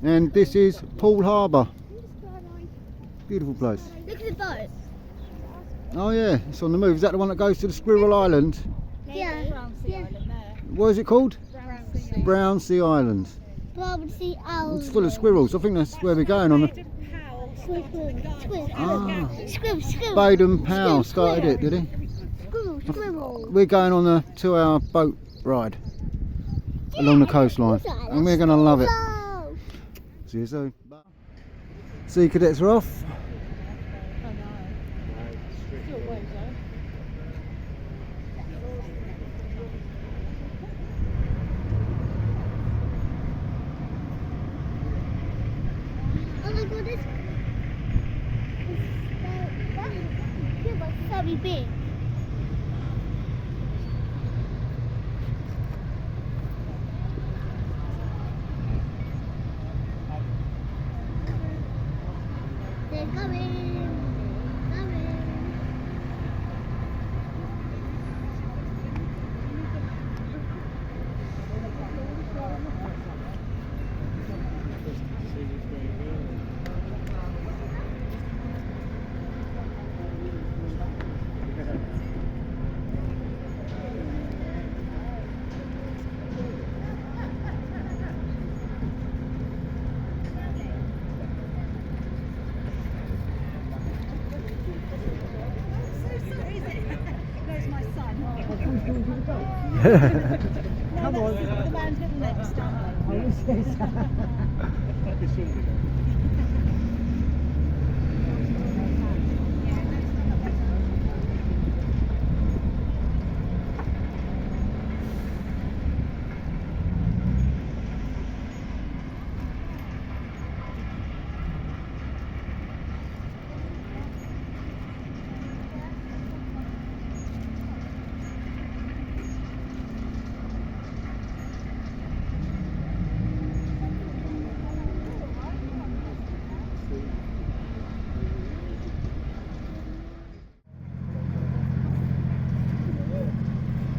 And this is Poole Harbour. Beautiful place. Look at the boat. Oh yeah, it's on the move. Is that the one that goes to the Squirrel Island? Yeah. What is it called? Brown Sea. Brownsea Island. Brown Sea Island. It's full of squirrels. I think that's where we're going on the Squirrel. Baden Powell started it, did he? Squirrel. We're going on a 2-hour boat ride along the coastline, and we're going to love it. See you soon. Sea cadets are off. Oh my god, this very big. They're coming. Come on. The man's little legs down.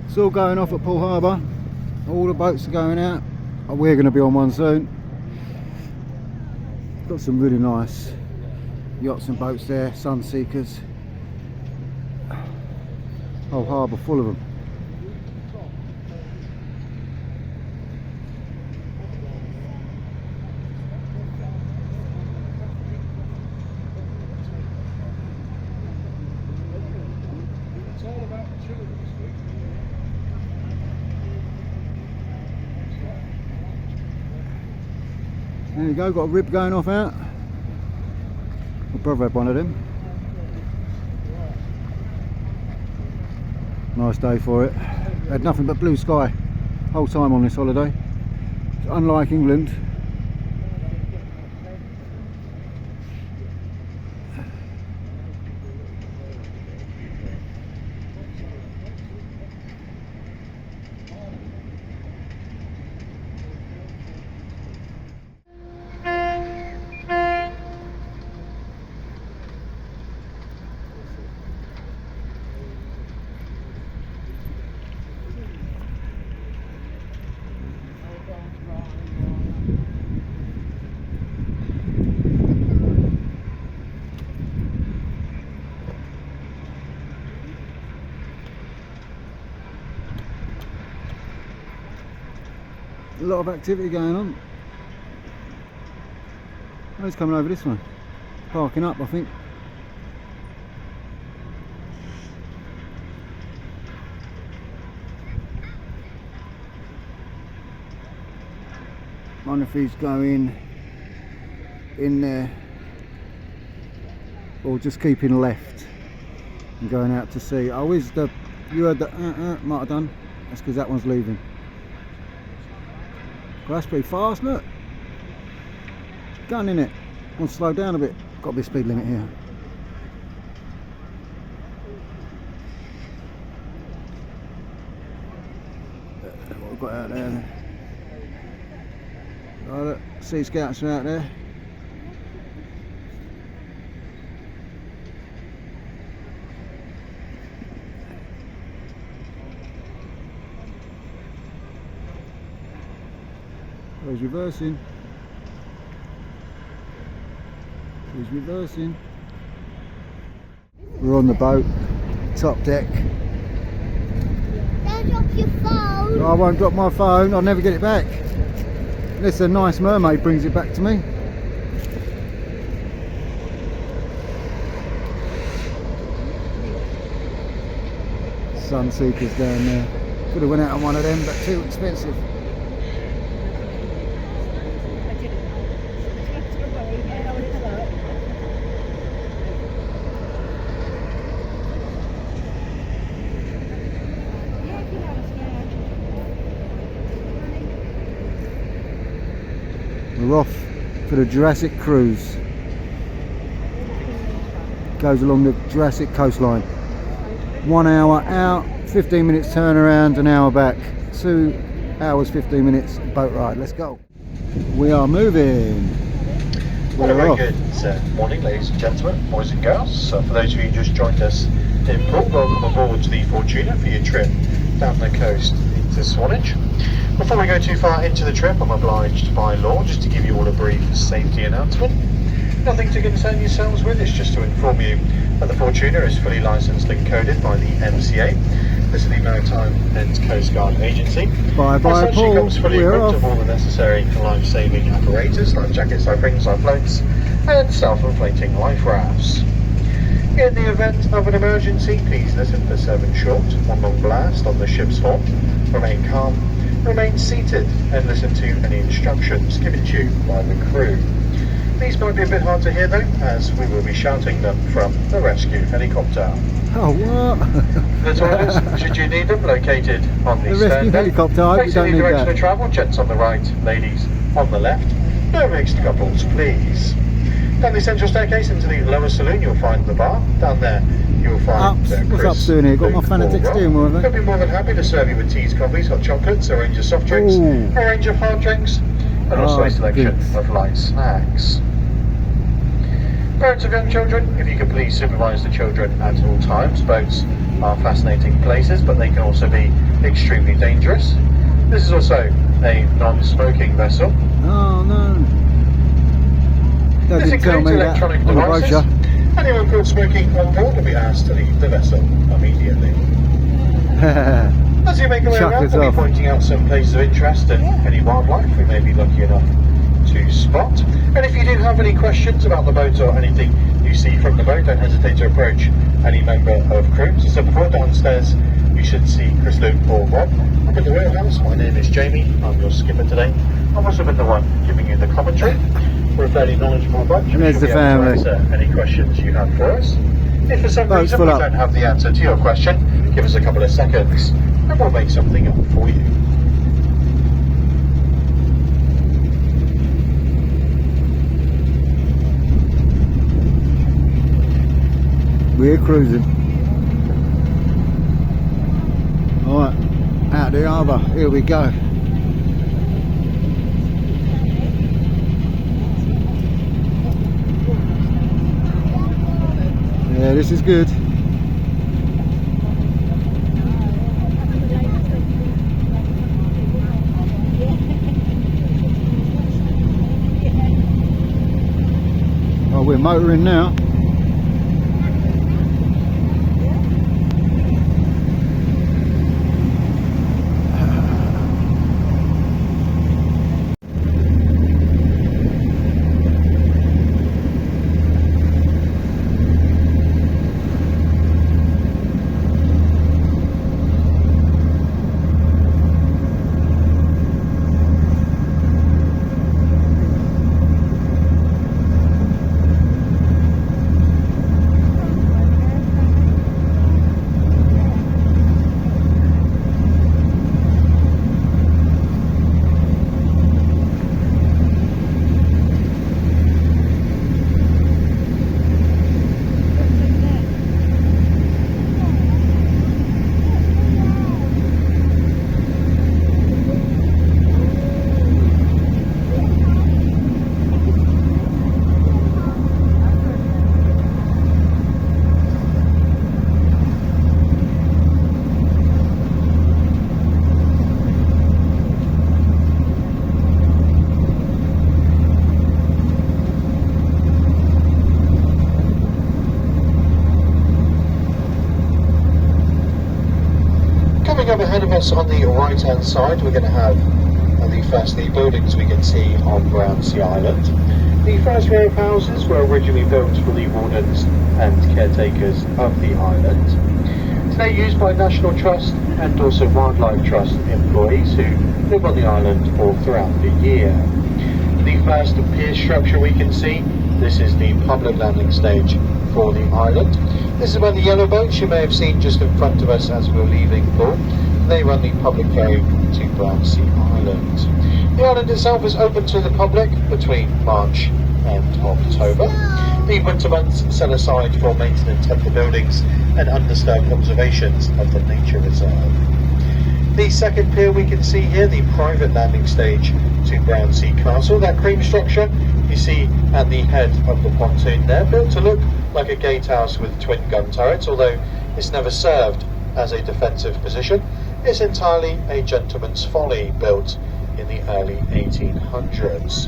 It's all going off at Poole Harbour. All the boats are going out. We're going to be on one soon. Got some really nice yachts and boats there, Sunseekers. Whole harbour full of them. There you go, got a rib going off out. My brother had one of them. Nice day for it. Had nothing but blue sky whole time on this holiday. It's unlike England. A lot of activity going on. Oh, he's coming over this one. Parking up, I think. Wonder if he's going in there or just keeping left and going out to sea. Oh, is the, you heard that might have done. That's because that one's leaving. Well, that's pretty fast, look. Gun in it. Want to slow down a bit. Got to be a speed limit here. What we've got out there. Oh, look, Sea Scouts are out there. He's reversing. He's reversing. We're on the boat, top deck. Don't drop your phone. I won't drop my phone, I'll never get it back. Unless a nice mermaid brings it back to me. Sunseekers down there. Could have went out on one of them, but too expensive. We're off for the Jurassic cruise. Goes along the Jurassic coastline. 1 hour out, 15 minutes turnaround, an hour back. 2 hours, 15 minutes boat ride. Let's go. We are moving. Well, a We're very off. good morning, ladies and gentlemen, boys and girls. For those of you who just joined us in Poole, welcome aboard to the Fortuna for your trip down the coast into Swanage. Before we go too far into the trip, I'm obliged by law just to give you all a brief safety announcement. Nothing to concern yourselves with, it's just to inform you that the Fortuna is fully licensed and coded by the MCA. This is the Maritime and Coast Guard Agency. Bye bye, As such, she Paul. comes fully We're equipped off. with all the necessary life-saving apparatus, life jackets, life rings, life floats, and self-inflating life rafts. In the event of an emergency, please listen for 7 short, 1 long blast on the ship's horn. Remain calm, remain seated, and listen to any instructions given to you by the crew. These might be a bit hard to hear though, as we will be shouting them from the rescue helicopter. Oh, what? The toilets, should you need them, located on the The rescue stern deck. helicopter, I hope you Facing don't the need direction that. of travel, gents on the right, ladies on the left. No mixed couples, please. Down the central staircase into the lower saloon, you'll find the bar. Down there, you'll find Ups. What's Chris, Ups doing here? Got my Luke, Fanatic or Rob. steering wheel, have They'll they? be more than happy to serve you with teas, coffees, hot chocolates, a range of soft drinks, Ooh. a range of hard drinks, and also Oh, a selection good. of light snacks. Parents of young children, if you could please supervise the children at all times. Boats are fascinating places, but they can also be extremely dangerous. This is also a non-smoking vessel. Oh, no. They This didn't tell includes me that electronic on the devices. brochure. Anyone caught smoking on board will be asked to leave the vessel immediately. As you make your way Chuck around, us we'll be off. pointing out some places of interest and any wildlife we may be lucky enough to spot. And if you do have any questions about the boat or anything you see from the boat, don't hesitate to approach any member of crew. As I said before, downstairs you should see Chris, Luke or Rob. Up in the wheelhouse, my name is Jamie, I'm your skipper today. I've also been the one giving you the commentary. We're a fairly knowledgeable bunch. And there's We'll the be able to family. answer any questions you have for us. If for some Boat's reason full we up. don't have the answer to your question, give us a couple of seconds and we'll make something up for you. We're cruising. Alright, out the harbour. Here we go. Yeah, this is good. Oh, we're motoring now. us on the right hand side we're going to have the buildings we can see on Brownsea Island. The first row of houses were originally built for the wardens and caretakers of the island. Today used by National Trust and also Wildlife Trust employees who live on the island all throughout the year. The first pier structure we can see, this is the public landing stage for the island. This is where the yellow boats you may have seen just in front of us as we're leaving Poole. They run the public ferry to Brownsea Island. The island itself is open to the public between March and October. The winter months set aside for maintenance of the buildings and undisturbed observations of the nature reserve. The second pier we can see here, the private landing stage to Brownsea Castle. That cream structure you see at the head of the pontoon there, built to look like a gatehouse with twin gun turrets, although it's never served as a defensive position. It's entirely a gentleman's folly, built in the early 1800s.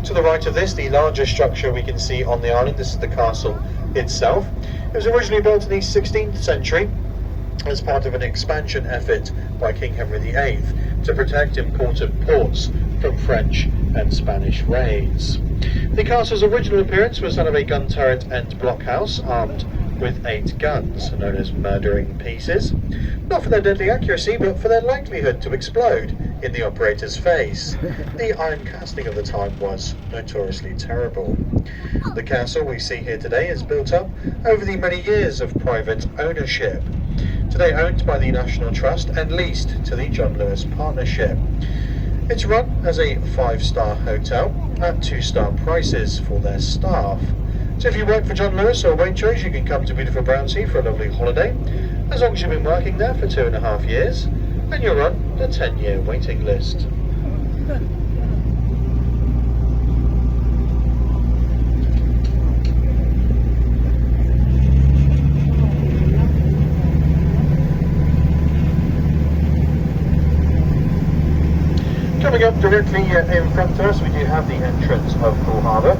To the right of this, the larger structure we can see on the island, this is the castle itself. It was originally built in the 16th century as part of an expansion effort by King Henry VIII to protect important ports from French and Spanish raids. The castle's original appearance was that of a gun turret and blockhouse armed with 8 guns, known as murdering pieces, not for their deadly accuracy but for their likelihood to explode in the operator's face. The iron casting of the time was notoriously terrible. The castle we see here today is built up over the many years of private ownership, today owned by the National Trust and leased to the John Lewis Partnership. It's run as a 5-star hotel at 2-star prices for their staff. So if you work for John Lewis or Waitrose, you can come to beautiful Brownsea for a lovely holiday, as long as you've been working there for 2.5 years, and you're on the 10-year waiting list. Coming up directly in front of us, we do have the entrance of Poole Harbour.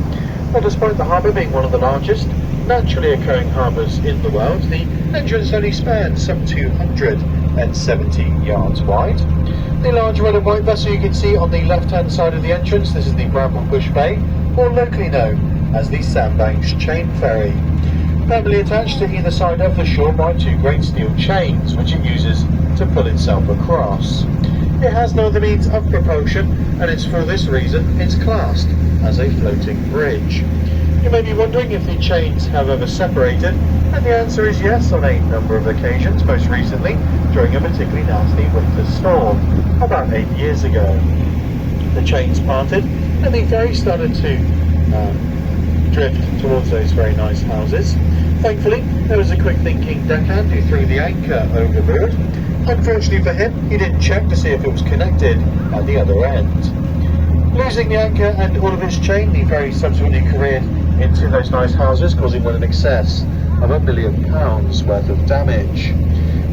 Well, despite the harbour being one of the largest naturally occurring harbours in the world, the entrance only spans some 270 yards wide. The large red and white vessel you can see on the left-hand side of the entrance, this is the Bramblebush Bay, or locally known as the Sandbanks Chain Ferry. Firmly attached to either side of the shore by 2 great steel chains, which it uses to pull itself across. It has no other means of propulsion, and it's for this reason it's classed as a floating bridge. You may be wondering if the chains have ever separated, and the answer is yes on a number of occasions, most recently during a particularly nasty winter storm about 8 years ago. The chains parted and the ferry started to drift towards those very nice houses. Thankfully, there was a quick thinking deckhand who threw the anchor overboard. Unfortunately for him, he didn't check to see if it was connected at the other end. Losing the anchor and all of its chain, the ferry subsequently careered into those nice houses, causing well in excess of £1 million worth of damage.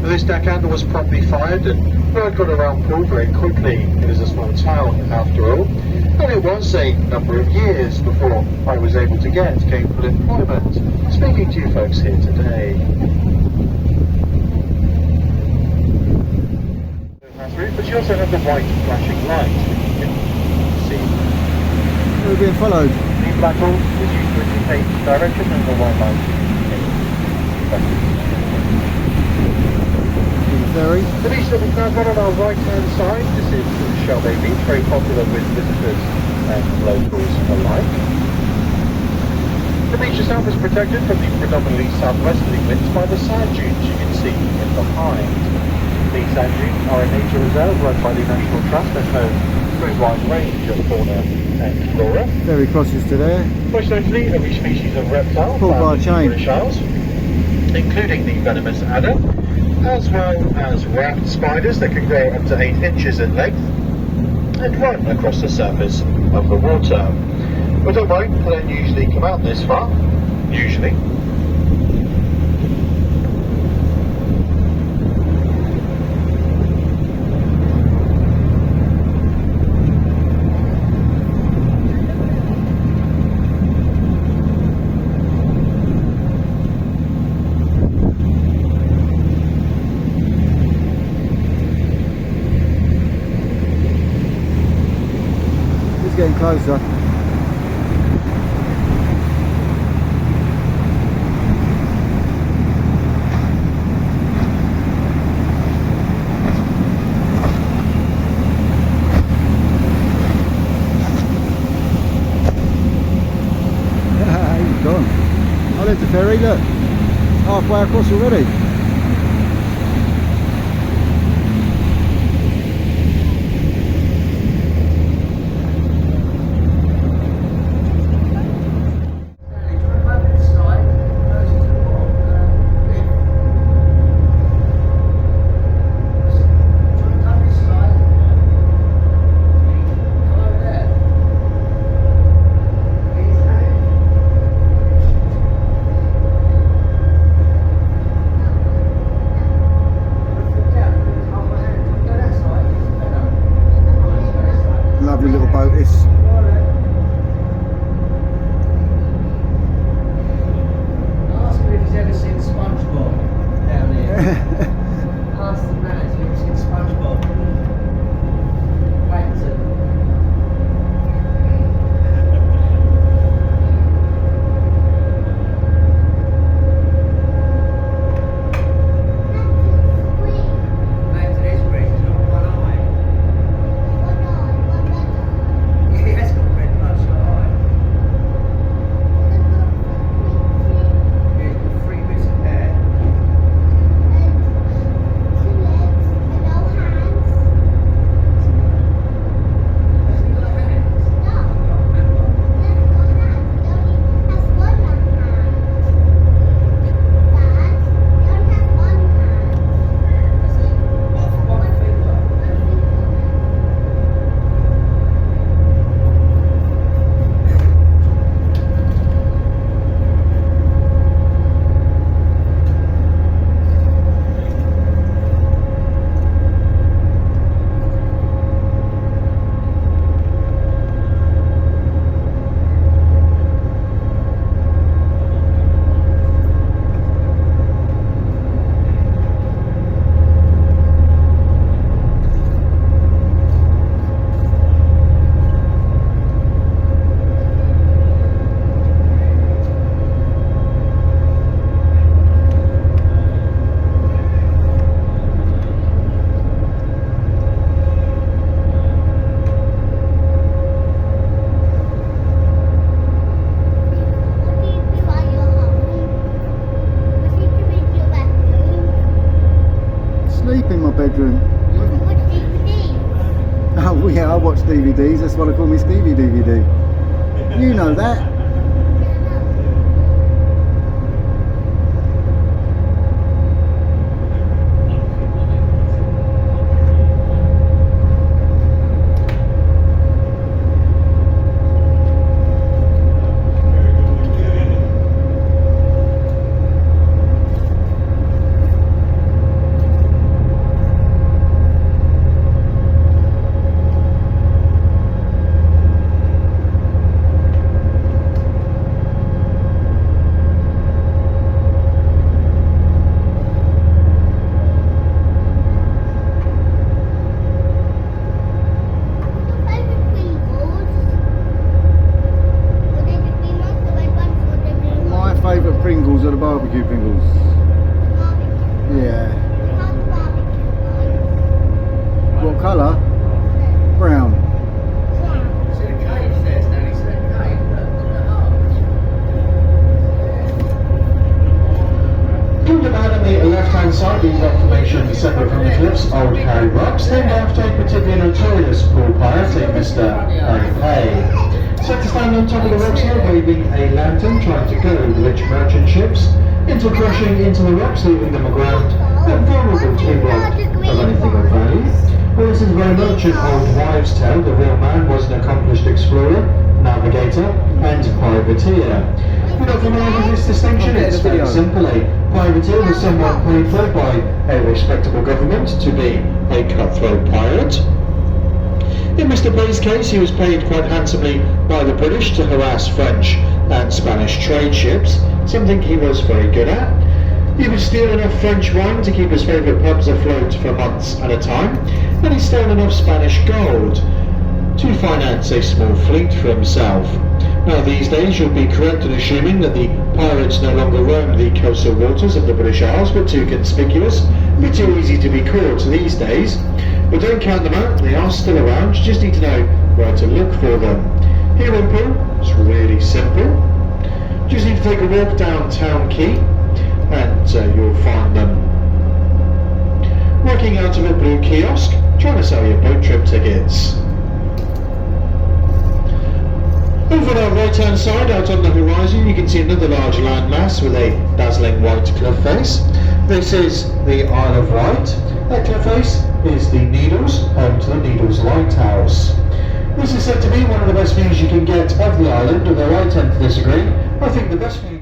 This deckhand was promptly fired, and word got around Poole very quickly. It is a small town after all, and it was a number of years before I was able to get gainful employment speaking to you folks here today. But you also have the white flashing light you can see. We're being followed. The black hole is used to indicate direction, and the white light Ferry. the beach that we found one on our right hand side, this is Shell Bay Beach, very popular with visitors and locals alike. The beach itself is protected from the predominantly southwesterly winds by the sand dunes you can see in behind. These sand dunes are a nature reserve run by the National Trust and home to a wide range of fauna and flora. Ferry crosses to there. Most notably, every species of reptile Pulled by a found in chain. the British Isles, including the venomous adder, as well as raft spiders that can grow up to 8 inches in length and run across the surface of the water. But don't worry, they don't usually come out this far, usually. closer. He's gone. Oh, there's the ferry, look. Halfway across already. Lovely little boat this. Ask him if he's ever seen SpongeBob down here. Ask the man if he's ever seen SpongeBob. Plankton. Plankton is green, he's got one eye. Yeah, he has got red bloodshot eye. Yeah, he's got 3 bits of hair. Has he got hands? I can't remember. Has he? One finger. Sleep in my bedroom. Oh yeah, I watch DVDs, that's why they call me Stevie DVD. You know that. My favourite Pringles are the barbecue Pringles. Yeah. What colour? Brown. See the cage there, Stanley? See that cage? Look at the arch. Moving out on the left-hand side, the rock formation separate from the cliffs, Old Harry Rocks, named after a particularly notorious pool pirate, a Mr. Harry Hay. Set to stand on top of the rocks here, waving a lantern, trying to goad rich merchant ships into crashing into the rocks, leaving them aground and vulnerable to be robbed of anything of value. Well, this is very much an old wives' tale. The real man was an accomplished explorer, navigator, and privateer. You're not familiar with this distinction? It's very simple. A privateer was someone paid for by a respectable government to be a cutthroat pirate. In Mr. Bay's case, he was paid quite handsomely by the British to harass French and Spanish trade ships, something he was very good at. He would steal enough French wine to keep his favourite pubs afloat for months at a time, and he stole enough Spanish gold to finance a small fleet for himself. Now these days you'll be correct in assuming that the pirates no longer roam the coastal waters of the British Isles, but too conspicuous, a bit too easy to be caught these days. But don't count them out, they are still around, you just need to know where to look for them. Here in Poole, it's really simple. You just need to take a walk down Town Quay and you'll find them working out of a blue kiosk, trying to sell your boat trip tickets. Over on our right hand side, out on the horizon, you can see another large landmass with a dazzling white cliff face. This is the Isle of Wight. That cliff face is the Needles, home to the Needles Lighthouse. This is said to be one of the best views you can get of the island, although I tend to disagree. I think the best view